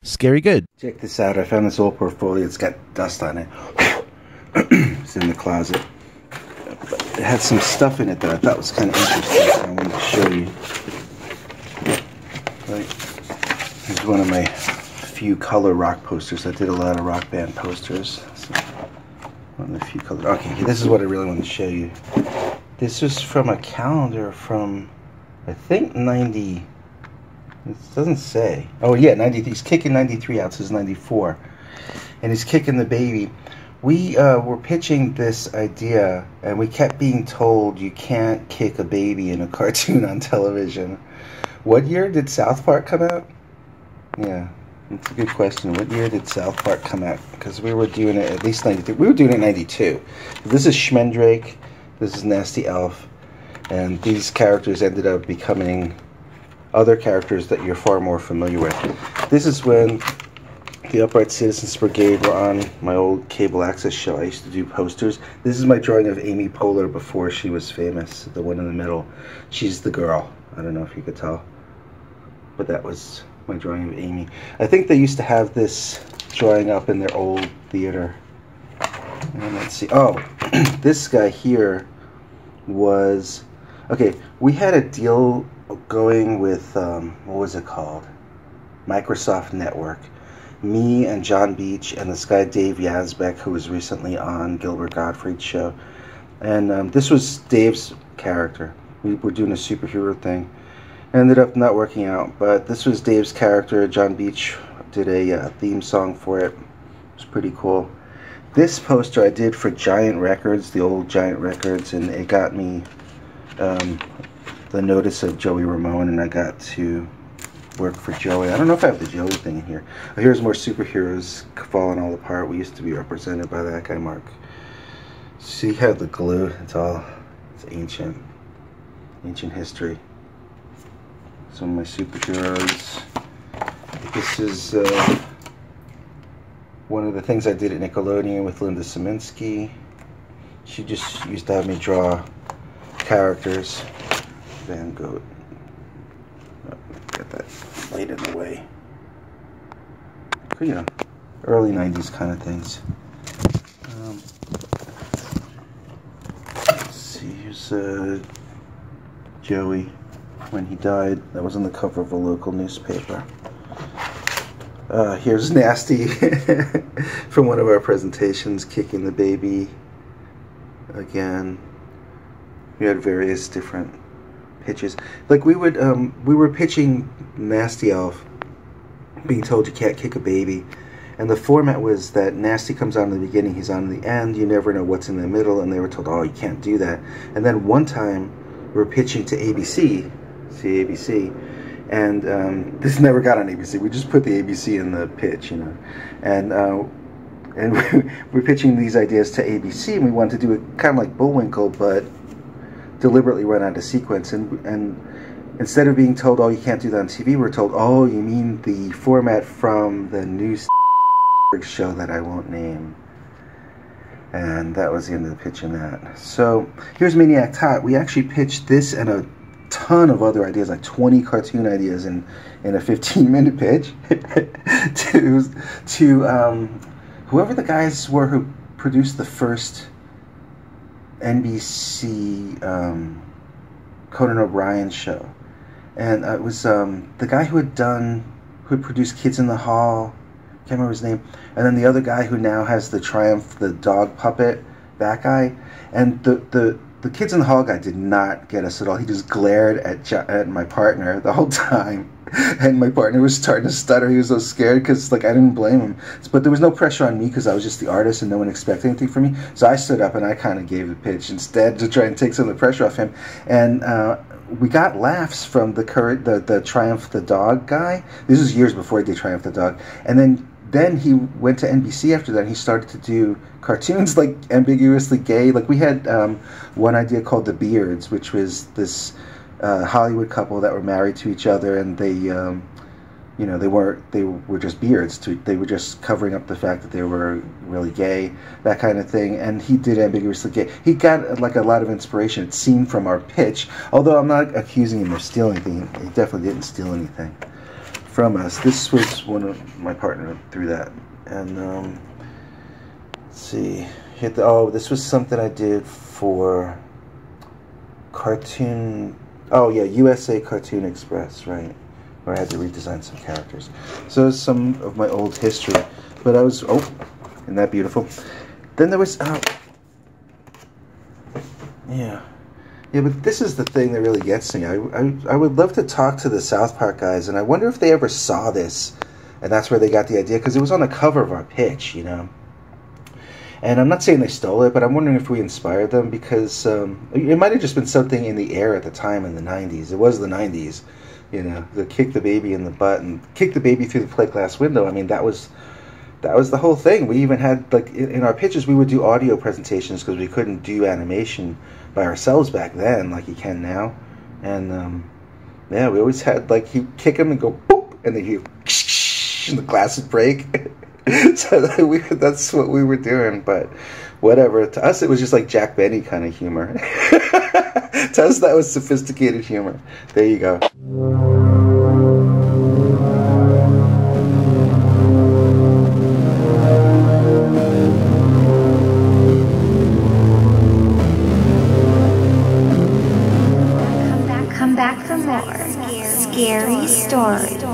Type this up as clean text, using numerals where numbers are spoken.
scary good. Check this out. I found this old portfolio. It's got dust on it. It's in the closet. But it had some stuff in it that I thought was kind of interesting. I wanted to show you. Here's one of my few color rock posters. I did a lot of rock band posters. So one of the few color. Okay, this is what I really want to show you. This was from a calendar from, I think, 90. It doesn't say. Oh yeah, 90. He's kicking 93 out. This is 94, and he's kicking the baby. We were pitching this idea, and we kept being told you can't kick a baby in a cartoon on television. What year did South Park come out? Yeah, that's a good question. What year did South Park come out? Because we were doing it at least 93. We were doing it in 92. This is Schmendrake. This is Nasty Elf, and these characters ended up becoming other characters that you're far more familiar with. This is when the Upright Citizens Brigade were on my old cable access show. I used to do posters. This is my drawing of Amy Poehler before she was famous, the one in the middle. She's the girl. I don't know if you could tell, but that was my drawing of Amy. I think they used to have this drawing up in their old theater. And let's see. Oh, this guy here was... Okay, we had a deal going with, what was it called? Microsoft Network. Me and John Beach and this guy Dave Yazbek, who was recently on Gilbert Gottfried's show. And this was Dave's character. We were doing a superhero thing. Ended up not working out, but this was Dave's character. John Beach did a theme song for it. It was pretty cool. This poster I did for Giant Records, the old Giant Records, and it got me the notice of Joey Ramone, and I got to work for Joey. I don't know if I have the Joey thing in here. Oh, here's more superheroes falling all apart. We used to be represented by that guy, Mark. See how the glue, it's ancient history. Some of my superheroes. This is one of the things I did at Nickelodeon with Linda Saminsky. She just used to have me draw characters. Van Gogh. Oh, get that light in the way. You know, early 90s kind of things. Let's see, here's Joey when he died. That was on the cover of a local newspaper. Here's Nasty from one of our presentations, kicking the baby again. We had various different pitches. Like we were pitching Nasty Elf, being told you can't kick a baby, and the format was that Nasty comes on in the beginning, he's on the end, you never know what's in the middle, and they were told, oh, you can't do that. And then one time we were pitching to ABC, see ABC, and this never got on ABC. We just put the ABC in the pitch, you know, and we're pitching these ideas to ABC, and we wanted to do it kind of like Bullwinkle, but deliberately run out of sequence, and instead of being told, oh, you can't do that on TV, we're told, oh, you mean the format from the new show that I won't name. And that was the end of the pitch in that. So here's Maniac Tot. We actually pitched this and a ton of other ideas, like 20 cartoon ideas in a 15-minute pitch to whoever the guys were who produced the first NBC Conan O'Brien show. And it was the guy who had produced Kids in the Hall, can't remember his name, and then the other guy who now has the Triumph, the dog puppet, that guy. And the Kids in the Hall guy did not get us at all. He just glared at my partner the whole time, and my partner was starting to stutter. He was so scared because, like, I didn't blame him. But there was no pressure on me because I was just the artist and no one expected anything from me. So I stood up and I kind of gave the pitch instead to try and take some of the pressure off him. And we got laughs from the Triumph the dog guy. This was years before he did Triumph the dog. And then he went to NBC after that, and he started to do cartoons like ambiguously gay. Like we had one idea called The Beards, which was this Hollywood couple that were married to each other, and they were just beards. They were just covering up the fact that they were really gay, that kind of thing. And he did ambiguously gay. He got like a lot of inspiration, it seemed, from our pitch. Although I'm not accusing him of stealing anything. He definitely didn't steal anything. from us. This was one of my partner threw that. And let's see. This was something I did for Cartoon. Oh yeah, USA Cartoon Express, right? Where I had to redesign some characters. So there's some of my old history. But I was, isn't that beautiful? Then there was, yeah, but this is the thing that really gets me. I would love to talk to the South Park guys, and I wonder if they ever saw this, and that's where they got the idea, because it was on the cover of our pitch, you know. And I'm not saying they stole it, but I'm wondering if we inspired them, because it might have just been something in the air at the time in the 90s. It was the 90s, you know, the kick the baby in the butt and kick the baby through the plate glass window. I mean, that was the whole thing. We even had, like, in our pitches, we would do audio presentations because we couldn't do animation by ourselves back then like you can now. And, yeah, we always had, like, he'd kick him and go, boop, and then he'd, and the glass would break. So that's what we were doing, but whatever. To us, it was just like Jack Benny kind of humor. To us, that was sophisticated humor. There you go. Come back for more scary stories.